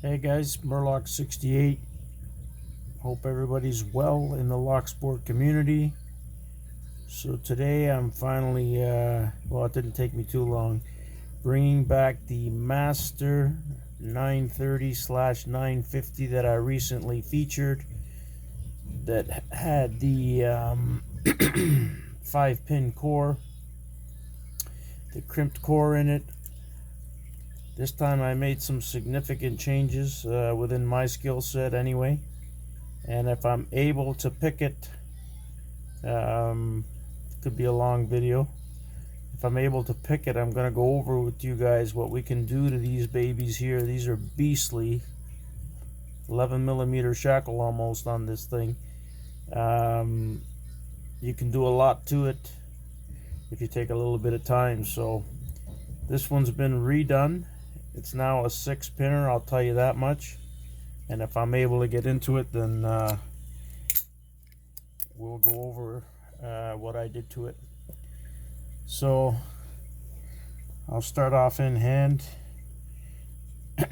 Hey guys, MUR-LOCK 68. Hope everybody's well in the lock sport community. So today I'm finally, well, it didn't take me too long, bringing back the Master 930/950 that I recently featured, that had the 5-pin core, the crimped core in it. This time I made some significant changes within my skill set anyway. And if I'm able to pick it, could be a long video. If I'm able to pick it, I'm going to go over with you guys what we can do to these babies here. These are beastly. 11mm shackle almost on this thing. You can do a lot to it if you take a little bit of time. So this one's been redone. It's now a 6-pinner, I'll tell you that much. And if I'm able to get into it, then we'll go over what I did to it. So I'll start off in hand,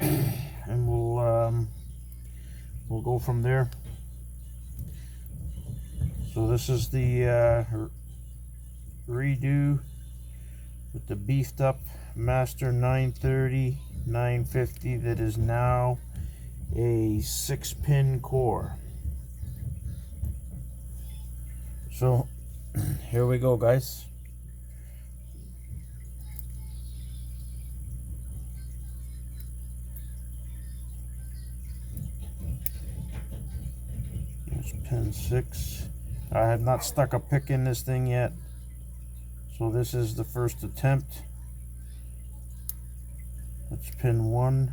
and we'll go from there. So this is the redo with the beefed up Master 930/950 that is now a 6-pin core. So here we go, guys. Here's pin 6. I have not stuck a pick in this thing yet, so this is the first attempt. That's pin 1.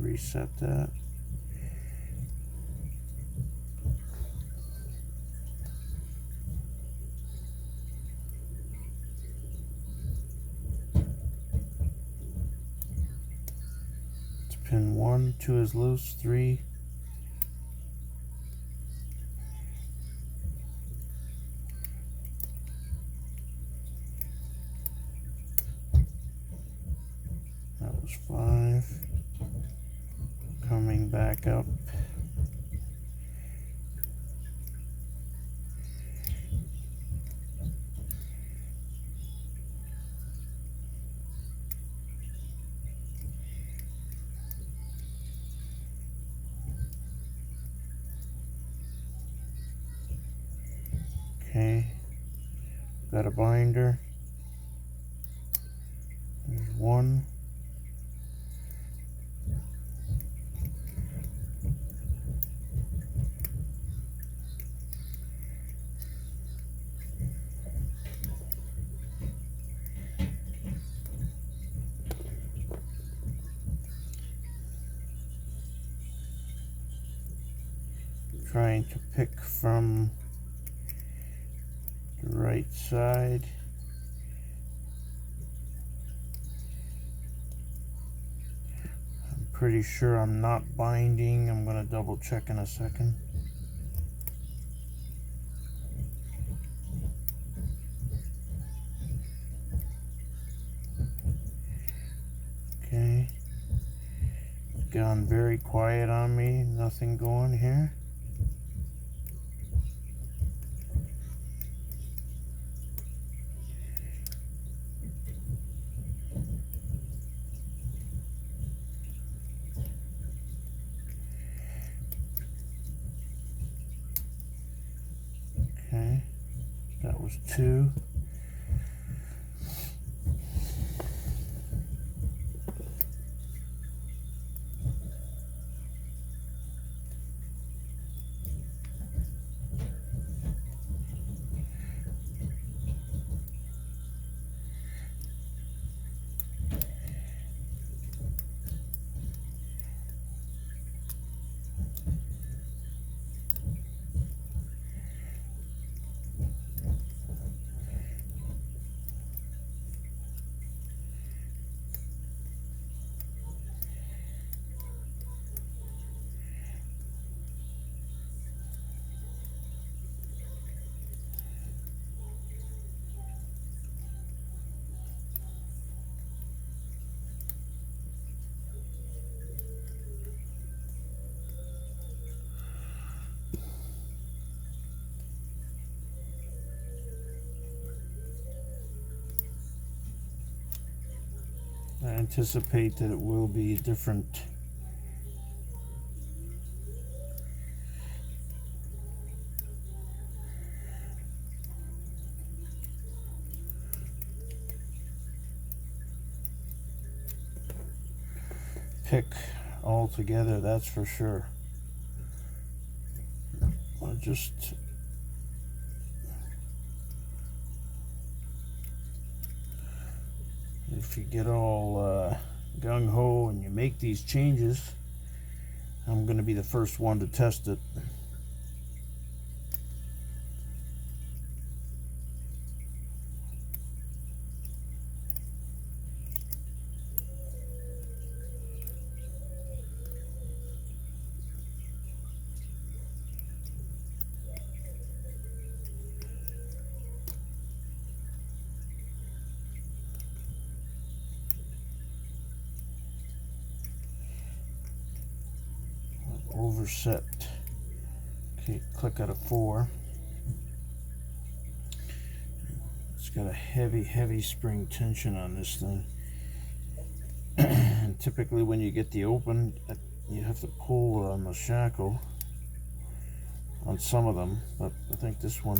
Reset that. It's pin 1, 2 is loose, 3. That was 5. Coming back up. Okay, got a binder. There's 1. Trying to pick from the right side. I'm pretty sure I'm not binding. I'm going to double check in a second. Okay. It's gone very quiet on me. Nothing going here. Okay, that was 2. anticipate that it will be a different pick altogether, that's for sure. I'll just if you get all gung-ho and you make these changes, I'm going to be the first one to test it. Overset. Okay, click out of 4. It's got a heavy spring tension on this thing. And typically when you get the open, you have to pull on the shackle on some of them, but I think this one,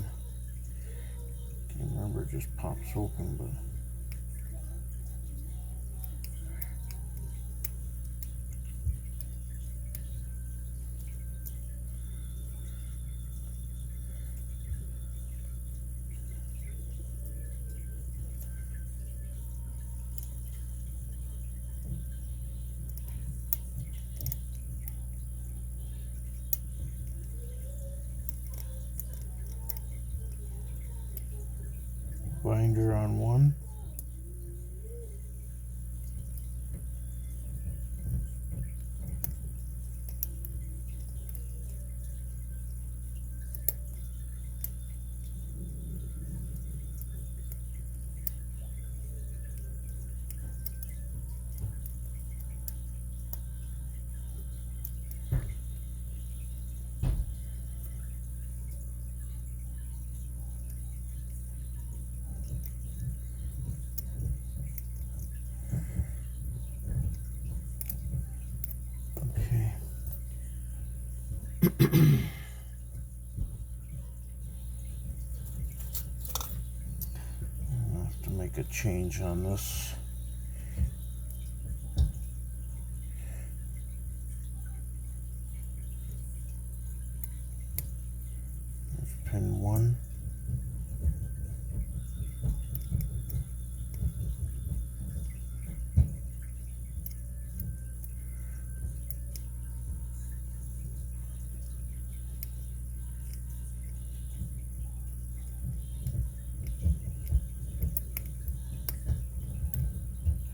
can't remember, it just pops open. But binder on 1. I'll have to make a change on this. There's pin 1.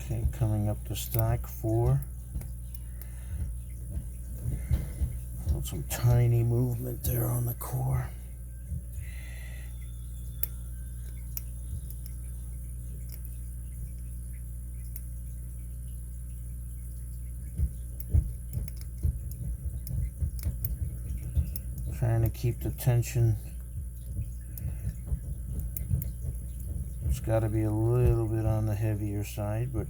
Okay, coming up to stack 4. Some tiny movement there on the core. Trying to keep the tension. It's got to be a little bit on the heavier side, but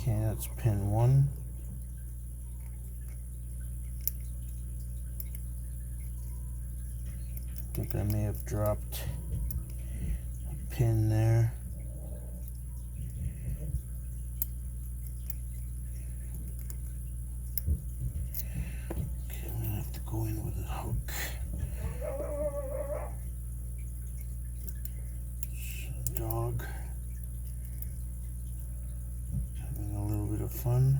okay, that's pin 1. I think I may have dropped a pin there. Okay, I'm gonna have to go in with a hook. Dog. Having a little bit of fun.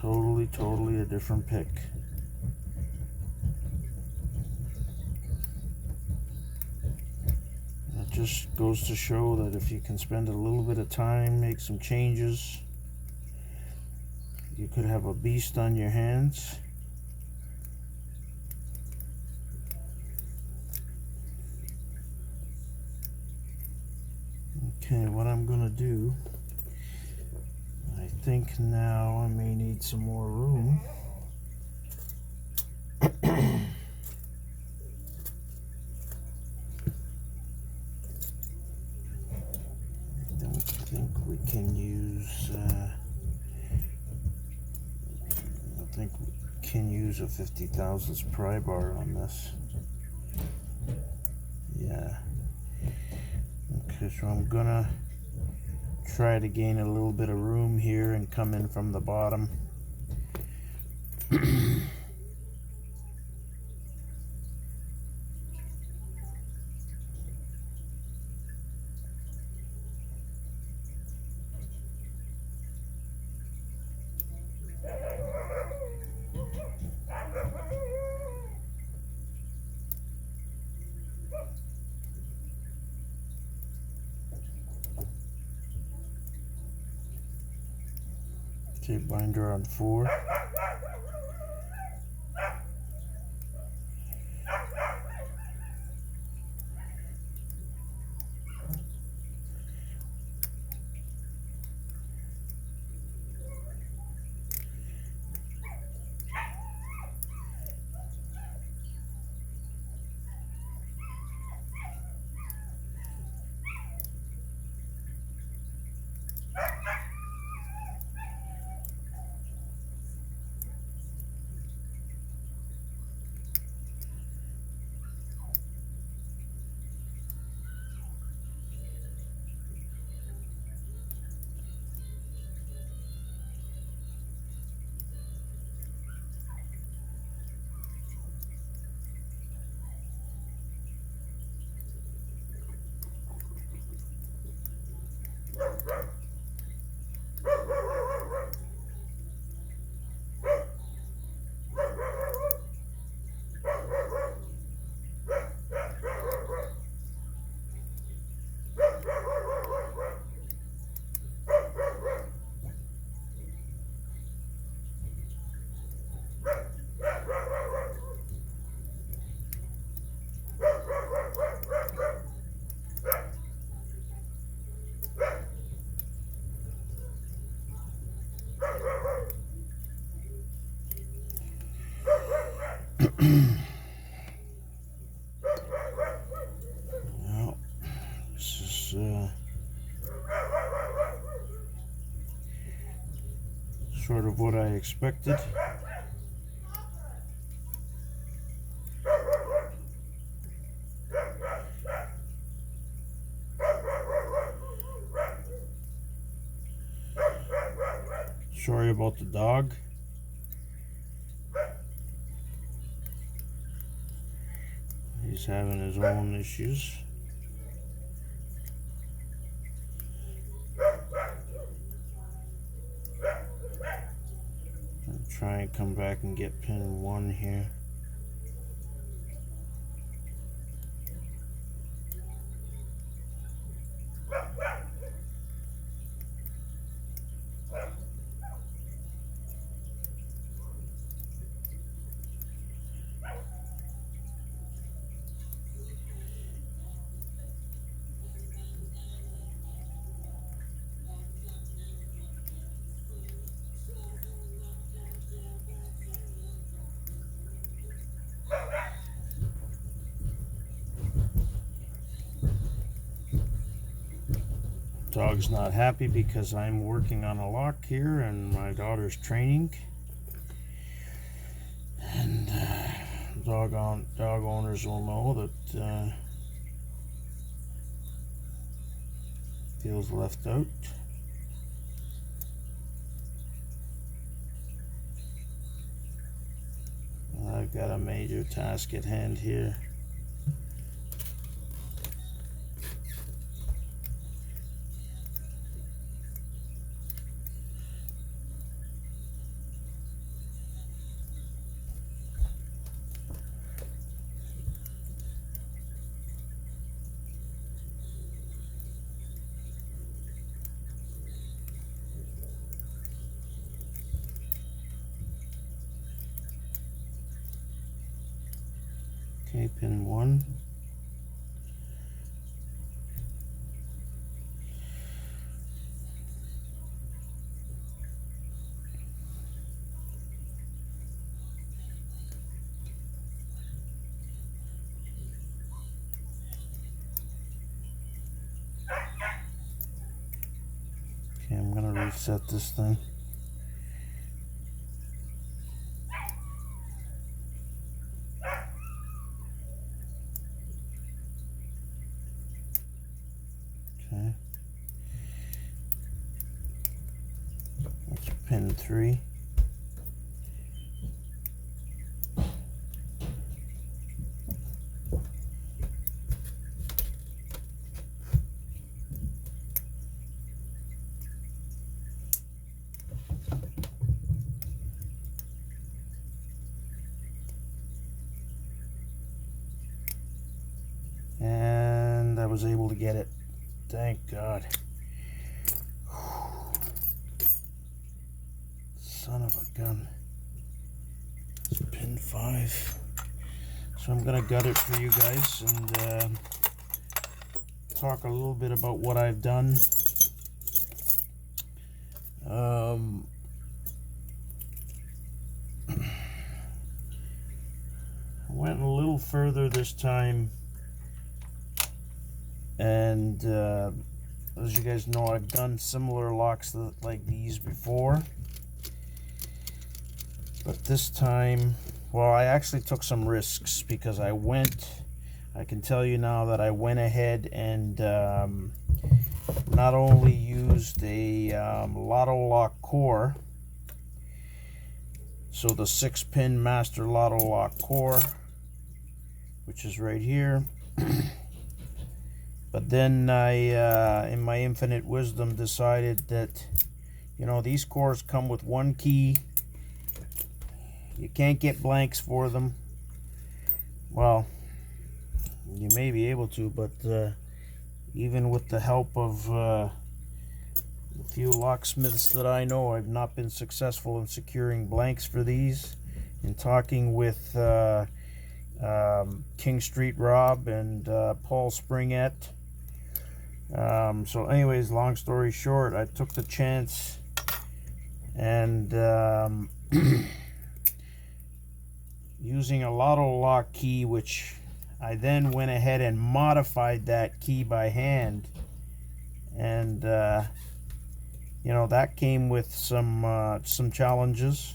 Totally a different pick. It just goes to show that if you can spend a little bit of time, make some changes, you could have a beast on your hands. Okay, what I'm gonna do, I think now I may need some more room. I think we can use a 50 thousandths pry bar on this. Yeah. Okay, so I'm gonna try to gain a little bit of room here and come in from the bottom. Okay, binder on 4. Well, this is sort of what I expected. Sorry about the dog. He's having his own issues. I'll try and come back and get pin 1 here. Dog's not happy because I'm working on a lock here and my daughter's training. And dog owners will know that feels left out. I've got a major task at hand here. Okay, pin 1. Okay, I'm gonna reset this thing. Okay. That's pin 3. And I was able to get it. Thank God. Son of a gun. It's pin 5. So I'm gonna gut it for you guys and talk a little bit about what I've done. I went a little further this time, and as you guys know, I've done similar locks like these before, but this time, well, I actually took some risks because I can tell you now that I went ahead and not only used a Loto Lock core, so the 6-pin Master Loto Lock core, which is right here. But then I, in my infinite wisdom, decided that, you know, these cores come with one key. You can't get blanks for them. Well, you may be able to, but even with the help of a few locksmiths that I know, I've not been successful in securing blanks for these. In talking with King Street Rob and Paul Springett. So anyways, long story short, I took the chance and using a Loto Lock key, which I then went ahead and modified that key by hand, and you know, that came with some challenges.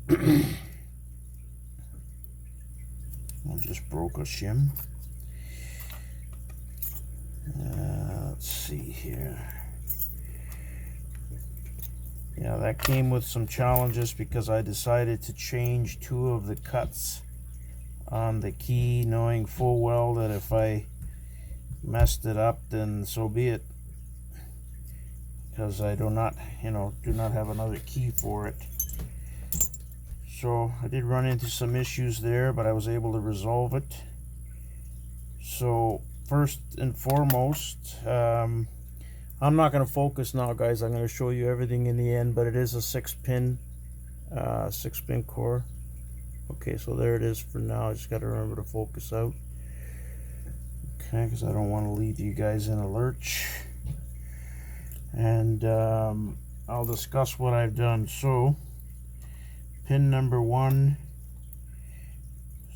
I just broke a shim. Let's see here. Yeah, that came with some challenges because I decided to change 2 of the cuts on the key, knowing full well that if I messed it up, then so be it, because I do not have another key for it. So I did run into some issues there, but I was able to resolve it. So first and foremost, I'm not going to focus now, guys. I'm going to show you everything in the end, but it is a 6-pin core. Okay, so there it is for now. I just got to remember to focus out. Okay, because I don't want to leave you guys in a lurch. And I'll discuss what I've done. So, pin number 1,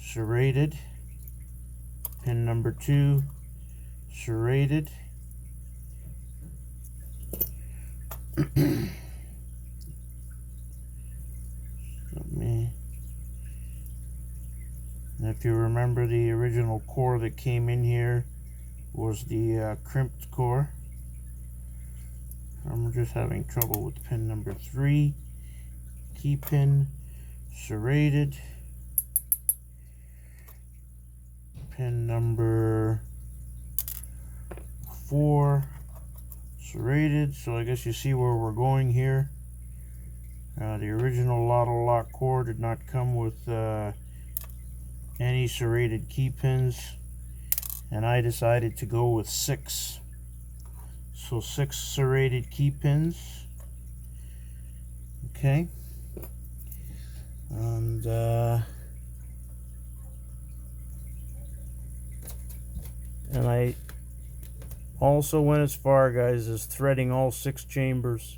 serrated. Pin number 2, serrated. If you remember, the original core that came in here was the crimped core. I'm just having trouble with pin number 3, key pin, serrated. Pin number 4, serrated. So I guess you see where we're going here. The original Loto Lock core did not come with any serrated key pins, and I decided to go with 6. So 6 serrated key pins. Okay. And And I also went as far, guys, as threading all 6 chambers.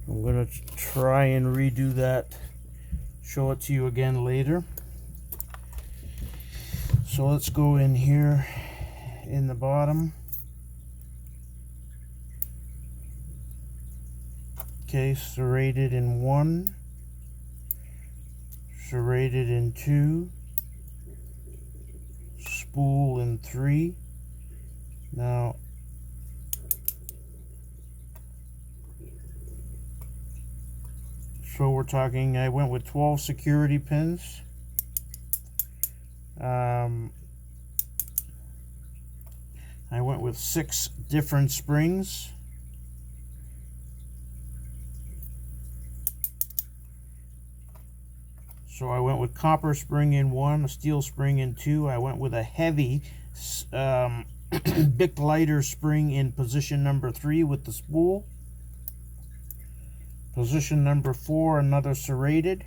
I'm going to try and redo that, show it to you again later. So let's go in here in the bottom. Okay, serrated in 1, serrated in 2, spool in 3. Now, so we're talking, I went with 12 security pins. I went with 6 different springs. So I went with copper spring in 1, a steel spring in 2. I went with a heavy Bick lighter spring in position number 3 with the spool. Position number 4, another serrated.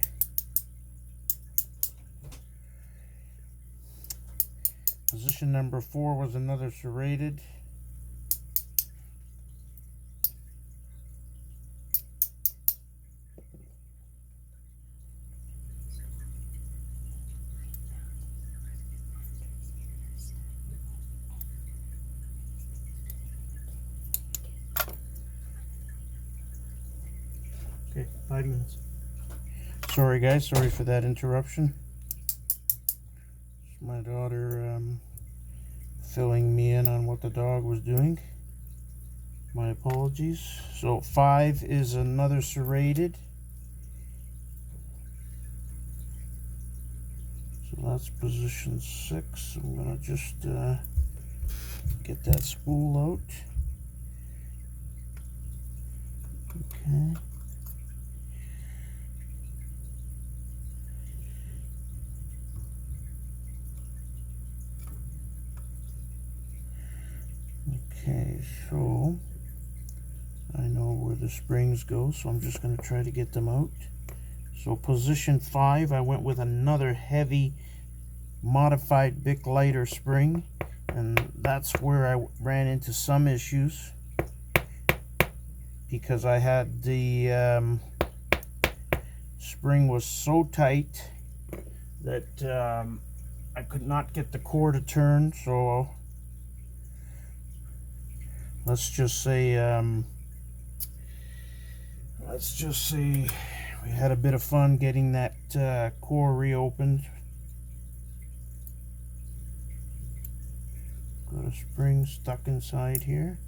Position number 4 was another serrated. Okay, 5 minutes. Sorry guys, sorry for that interruption. It's my daughter filling me in on what the dog was doing. My apologies. So 5 is another serrated. So that's position 6. I'm gonna just get that spool out. Okay. Okay, so I know where the springs go, so I'm just going to try to get them out. So position 5, I went with another heavy modified Bick lighter spring, and that's where I ran into some issues because I had the spring was so tight that I could not get the core to turn. So let's just say we had a bit of fun getting that core reopened. Got a spring stuck inside here,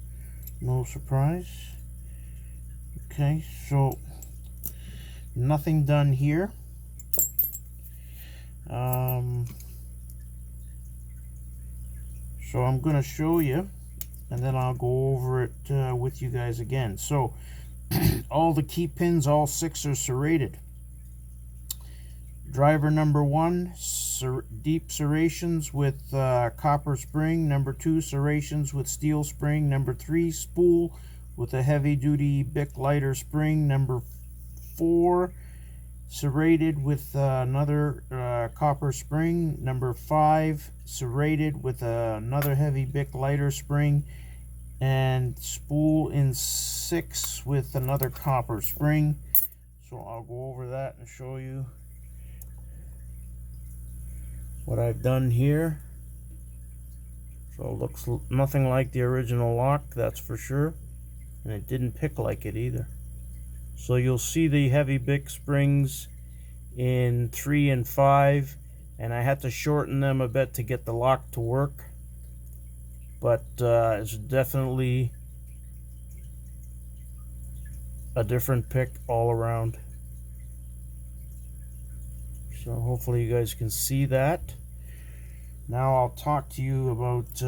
no surprise. Okay, so nothing done here. So I'm gonna show you, and then I'll go over it with you guys again. So all the key pins, all 6 are serrated. Driver number 1, deep serrations with copper spring. Number 2, serrations with steel spring. Number 3, spool with a heavy duty Bick lighter spring. Number 4, serrated with another copper spring. Number 5, serrated with another heavy Bick lighter spring, and spool in 6 with another copper spring. So I'll go over that and show you what I've done here. So it looks nothing like the original lock, that's for sure, and it didn't pick like it either. So you'll see the heavy Bick springs in 3 and 5, and I had to shorten them a bit to get the lock to work, but it's definitely a different pick all around. So hopefully you guys can see that. Now I'll talk to you about,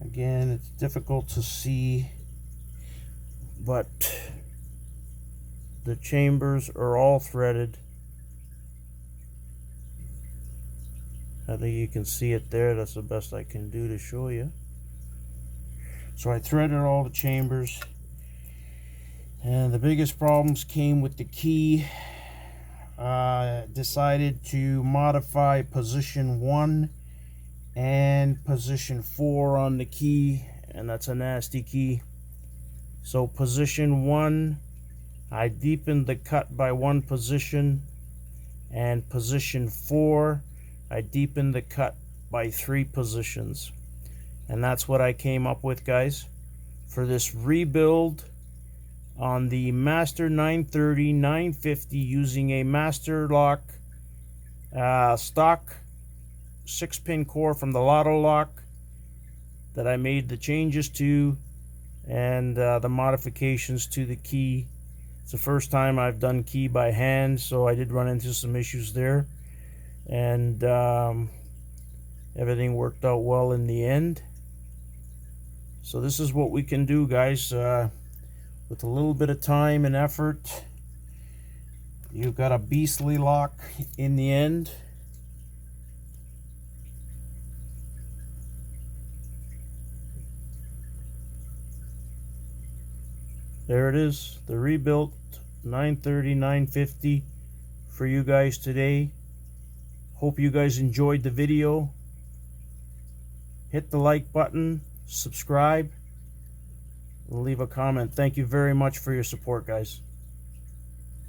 again, it's difficult to see, but the chambers are all threaded. I think you can see it there. That's the best I can do to show you. So I threaded all the chambers, And the biggest problems came with the key. Decided to modify position 1 and position 4 on the key, and that's a nasty key. So position 1, I deepened the cut by 1 position, and position 4, I deepened the cut by 3 positions. And that's what I came up with, guys, for this rebuild on the Master 930 950 using a Master Lock stock 6-pin core from the Loto Lock that I made the changes to, and the modifications to the key. It's the first time I've done key by hand, so I did run into some issues there, and everything worked out well in the end. So this is what we can do, guys, with a little bit of time and effort. You've got a beastly lock in the end. There it is, the rebuilt 930 950 for you guys today. Hope you guys enjoyed the video. Hit the like button, subscribe, and leave a comment. Thank you very much for your support, guys.